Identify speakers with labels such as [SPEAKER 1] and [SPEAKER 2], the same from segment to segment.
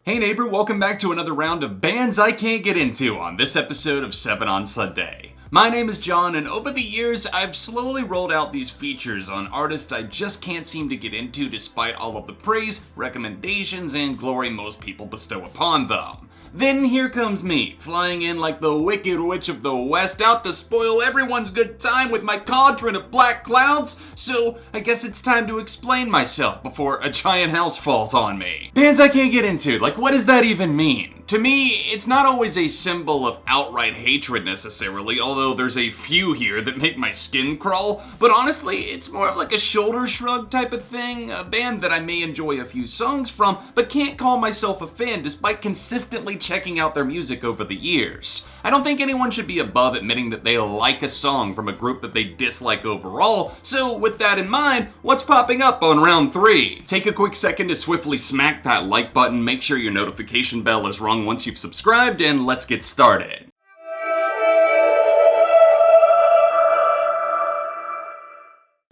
[SPEAKER 1] Hey neighbor, welcome back to another round of bands I can't get into on this episode of 7 on Sunday. My name is John, and over the years, I've slowly rolled out these features on artists I just can't seem to get into despite all of the praise, recommendations, and glory most people bestow upon them. Then here comes me, flying in like the Wicked Witch of the West, out to spoil everyone's good time with my cauldron of black clouds, so I guess it's time to explain myself before a giant house falls on me. Bands I can't get into, like what does that even mean? To me, it's not always a symbol of outright hatred necessarily, although there's a few here that make my skin crawl, but honestly, it's more of like a shoulder shrug type of thing, a band that I may enjoy a few songs from, but can't call myself a fan despite consistently checking out their music over the years. I don't think anyone should be above admitting that they like a song from a group that they dislike overall, so with that in mind, what's popping up on round 3? Take a quick second to swiftly smack that like button, make sure your notification bell is rung once you've subscribed, and let's get started.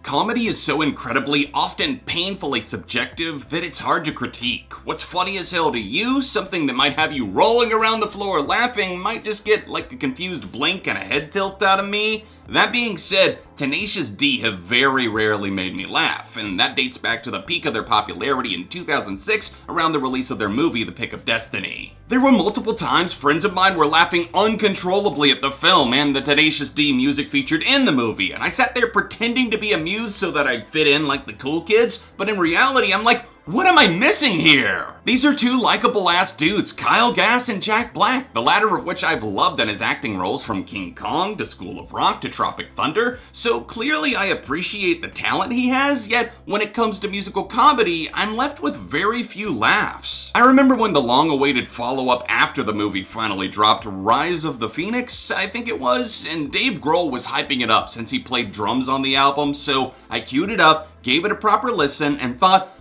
[SPEAKER 1] Comedy is so incredibly, often painfully subjective that it's hard to critique. What's funny as hell to you, something that might have you rolling around the floor laughing, might just get like a confused blink and a head tilt out of me. That being said, Tenacious D have very rarely made me laugh, and that dates back to the peak of their popularity in 2006 around the release of their movie The Pick of Destiny. There were multiple times friends of mine were laughing uncontrollably at the film and the Tenacious D music featured in the movie, and I sat there pretending to be amused so that I'd fit in like the cool kids, but in reality I'm like, what am I missing here? These are two likable ass dudes, Kyle Gass and Jack Black, the latter of which I've loved in his acting roles from King Kong to School of Rock to Tropic Thunder, so clearly I appreciate the talent he has, yet when it comes to musical comedy, I'm left with very few laughs. I remember when the long-awaited follow-up after the movie finally dropped, Rise of the Phoenix, I think it was, and Dave Grohl was hyping it up since he played drums on the album, so I queued it up, gave it a proper listen, and thought,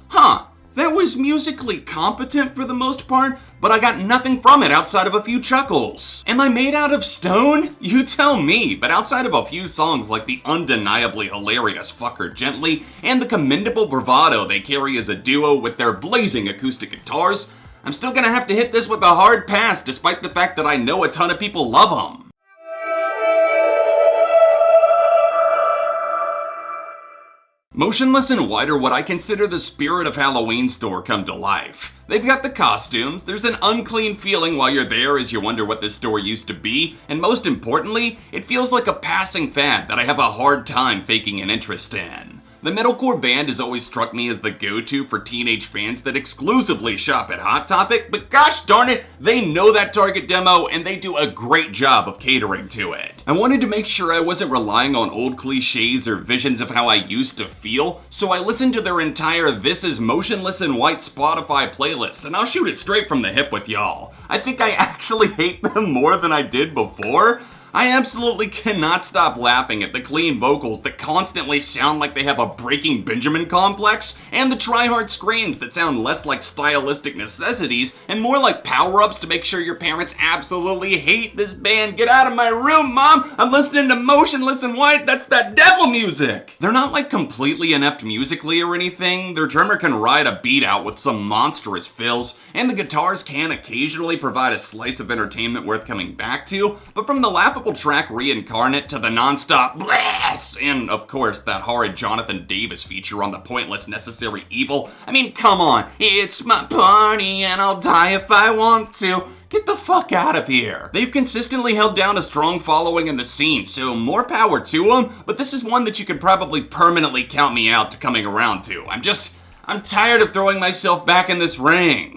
[SPEAKER 1] that was musically competent for the most part, but I got nothing from it outside of a few chuckles. Am I made out of stone? You tell me, but outside of a few songs like the undeniably hilarious Fuck Her Gently and the commendable bravado they carry as a duo with their blazing acoustic guitars, I'm still gonna have to hit this with a hard pass despite the fact that I know a ton of people love them. Motionless and White are what I consider the Spirit of Halloween store come to life. They've got the costumes, there's an unclean feeling while you're there as you wonder what this store used to be, and most importantly, it feels like a passing fad that I have a hard time faking an interest in. The metalcore band has always struck me as the go-to for teenage fans that exclusively shop at Hot Topic, but gosh darn it, they know that target demo and they do a great job of catering to it. I wanted to make sure I wasn't relying on old cliches or visions of how I used to feel, so I listened to their entire This Is Motionless and White Spotify playlist, and I'll shoot it straight from the hip with y'all. I think I actually hate them more than I did before. I absolutely cannot stop laughing at the clean vocals that constantly sound like they have a Breaking Benjamin complex, and the try-hard screams that sound less like stylistic necessities and more like power-ups to make sure your parents absolutely hate this band. Get out of my room, Mom! I'm listening to Motionless and White, that's that devil music! They're not like completely inept musically or anything. Their drummer can ride a beat out with some monstrous fills, and the guitars can occasionally provide a slice of entertainment worth coming back to, but from the laughable track Reincarnate to the non-stop bless, and of course that horrid Jonathan Davis feature on the pointless Necessary Evil. I mean, come on, it's my party and I'll die if I want to. Get the fuck out of here. They've consistently held down a strong following in the scene, so more power to them, but this is one that you could probably permanently count me out to coming around to. I'm tired of throwing myself back in this ring.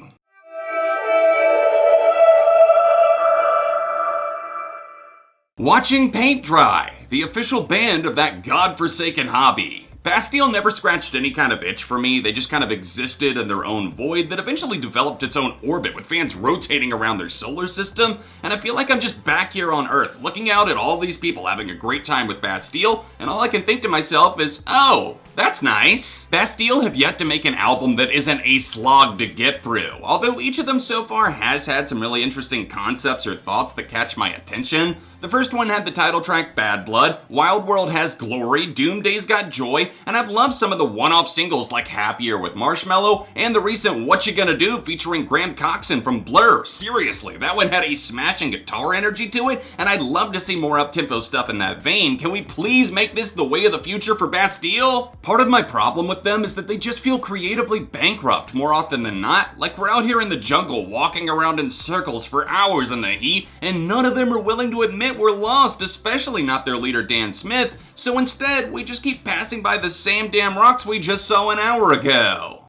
[SPEAKER 1] Watching paint dry, the official band of that godforsaken hobby. Bastille never scratched any kind of itch for me, they just kind of existed in their own void that eventually developed its own orbit with fans rotating around their solar system, and I feel like I'm just back here on Earth looking out at all these people having a great time with Bastille, and all I can think to myself is, oh, That's nice. Bastille have yet to make an album that isn't a slog to get through, although each of them so far has had some really interesting concepts or thoughts that catch my attention. The first one had the title track Bad Blood, Wild World has Glory, Doomday's got Joy, and I've loved some of the one-off singles like Happier with Marshmello, and the recent What You Gonna Do featuring Graham Coxon from Blur. Seriously, that one had a smashing guitar energy to it, and I'd love to see more up-tempo stuff in that vein. Can we please make this the way of the future for Bastille? Part of my problem with them is that they just feel creatively bankrupt more often than not. Like we're out here in the jungle walking around in circles for hours in the heat, and none of them are willing to admit we're lost, especially not their leader Dan Smith, so instead we just keep passing by the same damn rocks we just saw an hour ago.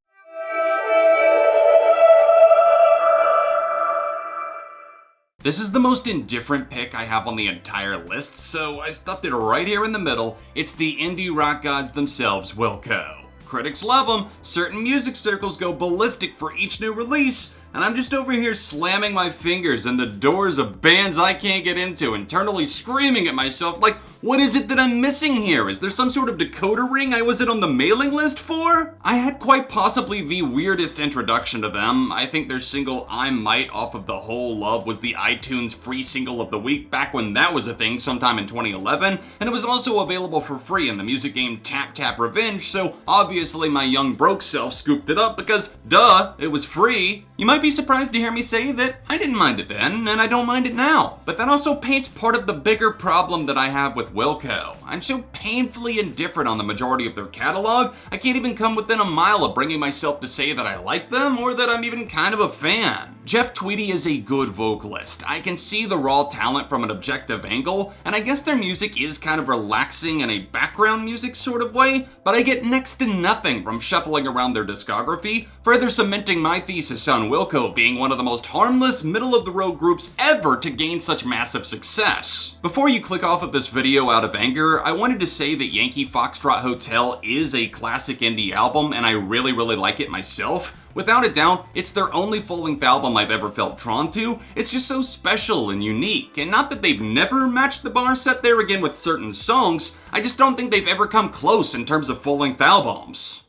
[SPEAKER 1] This is the most indifferent pick I have on the entire list, so I stuffed it right here in the middle. It's the indie rock gods themselves, WILCO. Critics love them, certain music circles go ballistic for each new release, and I'm just over here slamming my fingers in the doors of bands I can't get into, internally screaming at myself like, what is it that I'm missing here? Is there some sort of decoder ring I wasn't on the mailing list for? I had quite possibly the weirdest introduction to them. I think their single I Might off of The Whole Love was the iTunes free single of the week back when that was a thing sometime in 2011, and it was also available for free in the music game Tap Tap Revenge, so obviously my young broke self scooped it up because, duh, it was free. You might be surprised to hear me say that I didn't mind it then, and I don't mind it now. But that also paints part of the bigger problem that I have with WILCO. I'm so painfully indifferent on the majority of their catalog, I can't even come within a mile of bringing myself to say that I like them or that I'm even kind of a fan. Jeff Tweedy is a good vocalist. I can see the raw talent from an objective angle, and I guess their music is kind of relaxing in a background music sort of way, but I get next to nothing from shuffling around their discography, further cementing my thesis on WILCO being one of the most harmless, middle-of-the-road groups ever to gain such massive success. Before you click off of this video out of anger, I wanted to say that Yankee Foxtrot Hotel is a classic indie album, and I really like it myself. Without a doubt, it's their only full-length album I've ever felt drawn to. It's just so special and unique, and not that they've never matched the bar set there again with certain songs, I just don't think they've ever come close in terms of full-length albums.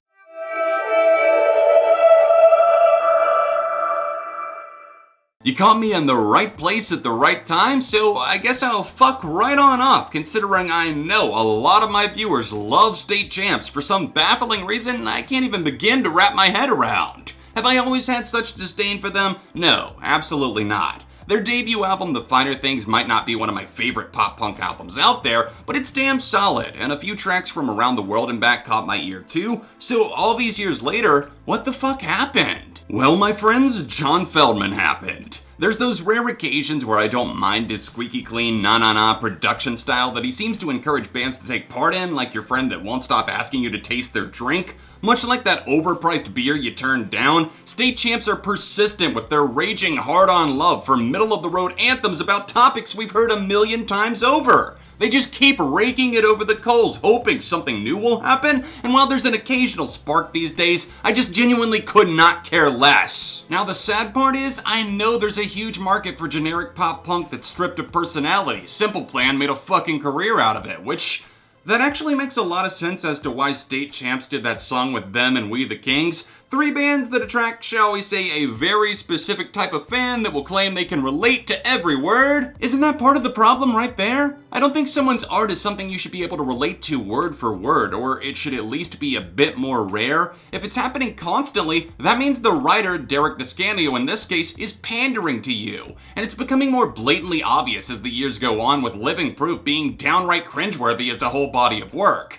[SPEAKER 1] You caught me in the right place at the right time, so I guess I'll fuck right on off, considering I know a lot of my viewers love state champs for some baffling reason I can't even begin to wrap my head around. Have I always had such disdain for them? No, absolutely not. Their debut album, The Finer Things, might not be one of my favorite pop-punk albums out there, but it's damn solid, and a few tracks from Around the World and Back caught my ear too, so all these years later, what the fuck happened? Well, my friends, John Feldmann happened. There's those rare occasions where I don't mind his squeaky clean na-na-na production style that he seems to encourage bands to take part in, like your friend that won't stop asking you to taste their drink. Much like that overpriced beer you turned down, state champs are persistent with their raging hard-on love for middle-of-the-road anthems about topics we've heard a million times over. They just keep raking it over the coals, hoping something new will happen, and while there's an occasional spark these days, I just genuinely could not care less. Now the sad part is, I know there's a huge market for generic pop punk that's stripped of personality. Simple Plan made a fucking career out of it, which... that actually makes a lot of sense as to why State Champs did that song with them and We the Kings. Three bands that attract, shall we say, a very specific type of fan that will claim they can relate to every word. Isn't that part of the problem right there? I don't think someone's art is something you should be able to relate to word for word, or it should at least be a bit more rare. If it's happening constantly, that means the writer, Derek Descanio in this case, is pandering to you. And it's becoming more blatantly obvious as the years go on, with Living Proof being downright cringeworthy as a whole body of work.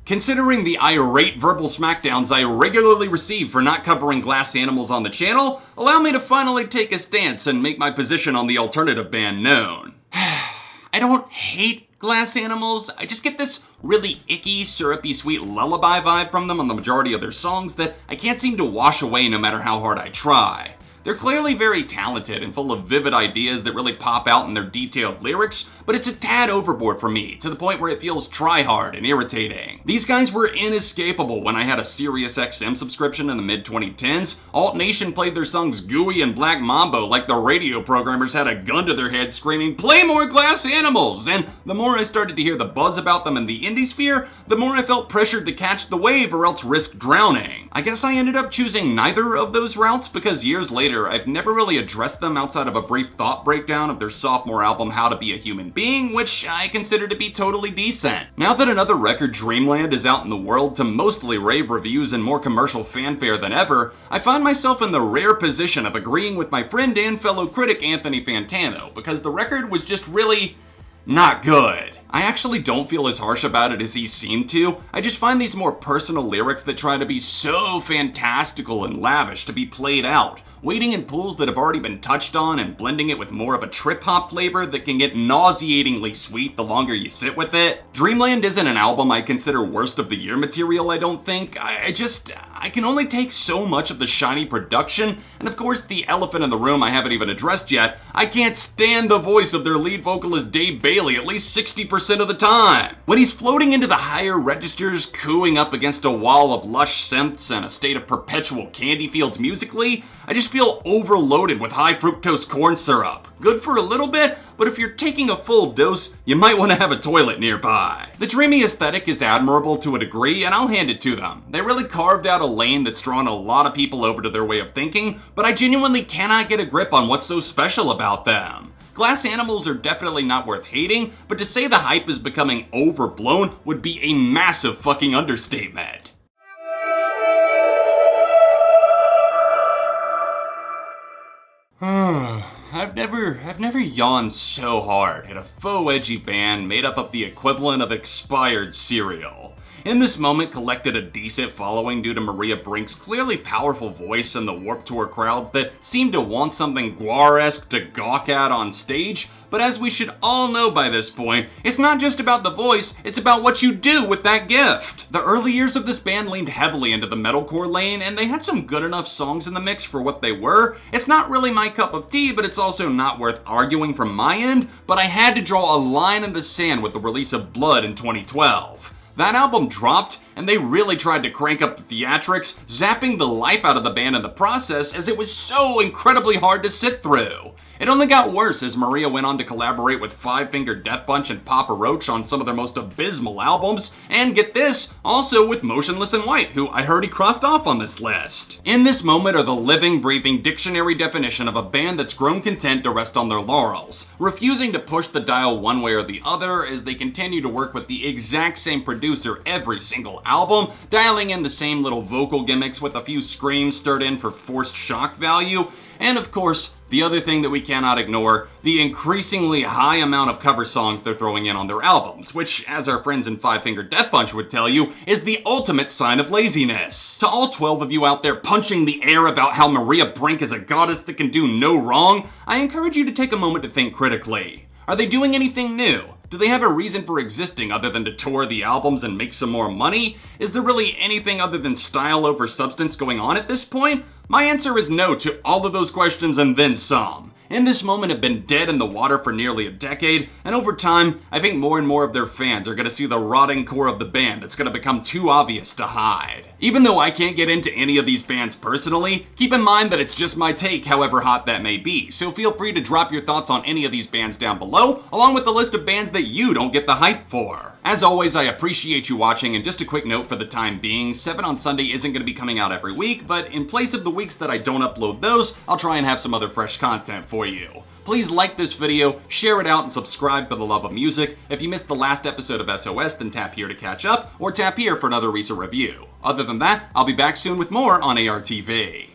[SPEAKER 1] Considering the irate verbal smackdowns I regularly receive for not covering Glass Animals on the channel, allow me to finally take a stance and make my position on the alternative band known. I don't hate Glass Animals, I just get this really icky, syrupy, sweet lullaby vibe from them on the majority of their songs that I can't seem to wash away no matter how hard I try. They're clearly very talented and full of vivid ideas that really pop out in their detailed lyrics, but it's a tad overboard for me, to the point where it feels try-hard and irritating. These guys were inescapable when I had a SiriusXM subscription in the mid-2010s. Alt Nation played their songs Gooey and Black Mambo like the radio programmers had a gun to their head screaming, "Play more Glass Animals!" And the more I started to hear the buzz about them in the indie sphere, the more I felt pressured to catch the wave or else risk drowning. I guess I ended up choosing neither of those routes because years later, I've never really addressed them outside of a brief thought breakdown of their sophomore album How to Be a Human Being, which I consider to be totally decent. Now that another record, Dreamland, is out in the world to mostly rave reviews and more commercial fanfare than ever, I find myself in the rare position of agreeing with my friend and fellow critic Anthony Fantano, because the record was just really not good. I actually don't feel as harsh about it as he seemed to. I just find these more personal lyrics that try to be so fantastical and lavish to be played out, wading in pools that have already been touched on and blending it with more of a trip-hop flavor that can get nauseatingly sweet the longer you sit with it. Dreamland isn't an album I consider worst of the year material, I don't think. I can only take so much of the shiny production, and of course the elephant in the room I haven't even addressed yet, I can't stand the voice of their lead vocalist Dave Bailey at least 60% of the time. When he's floating into the higher registers, cooing up against a wall of lush synths and a state of perpetual candy fields musically, I just feel overloaded with high fructose corn syrup. Good for a little bit, but if you're taking a full dose, you might want to have a toilet nearby. The dreamy aesthetic is admirable to a degree, and I'll hand it to them. They really carved out a lane that's drawn a lot of people over to their way of thinking, but I genuinely cannot get a grip on what's so special about them. Glass Animals are definitely not worth hating, but to say the hype is becoming overblown would be a massive fucking understatement. I've never yawned so hard at a faux edgy band made up of the equivalent of expired cereal. In this moment collected a decent following due to Maria Brink's clearly powerful voice and the Warped Tour crowds that seem to want something Gwar-esque to gawk at on stage, but as we should all know by this point, it's not just about the voice, it's about what you do with that gift. The early years of this band leaned heavily into the metalcore lane, and they had some good enough songs in the mix for what they were. It's not really my cup of tea, but it's also not worth arguing from my end, but I had to draw a line in the sand with the release of Blood in 2012. That album dropped, and they really tried to crank up the theatrics, zapping the life out of the band in the process as it was so incredibly hard to sit through. It only got worse as Maria went on to collaborate with Five Finger Death Punch and Papa Roach on some of their most abysmal albums, and get this, also with Motionless in White, who I heard he crossed off on this list. In this moment are the living, breathing dictionary definition of a band that's grown content to rest on their laurels, refusing to push the dial one way or the other as they continue to work with the exact same producer every single album, dialing in the same little vocal gimmicks with a few screams stirred in for forced shock value, and of course, the other thing that we cannot ignore, the increasingly high amount of cover songs they're throwing in on their albums, which, as our friends in Five Finger Death Punch would tell you, is the ultimate sign of laziness. To all 12 of you out there punching the air about how Maria Brink is a goddess that can do no wrong, I encourage you to take a moment to think critically. Are they doing anything new? Do they have a reason for existing other than to tour the albums and make some more money? Is there really anything other than style over substance going on at this point? My answer is no to all of those questions and then some. In this moment have been dead in the water for nearly a decade, and over time, I think more and more of their fans are going to see the rotting core of the band that's going to become too obvious to hide. Even though I can't get into any of these bands personally, keep in mind that it's just my take, however hot that may be, so feel free to drop your thoughts on any of these bands down below, along with the list of bands that you don't get the hype for. As always, I appreciate you watching, and just a quick note for the time being, 7 on Sunday isn't going to be coming out every week, but in place of the weeks that I don't upload those, I'll try and have some other fresh content for you. Please like this video, share it out, and subscribe for the love of music. If you missed the last episode of SOS, then tap here to catch up, or tap here for another recent review. Other than that, I'll be back soon with more on ARTV.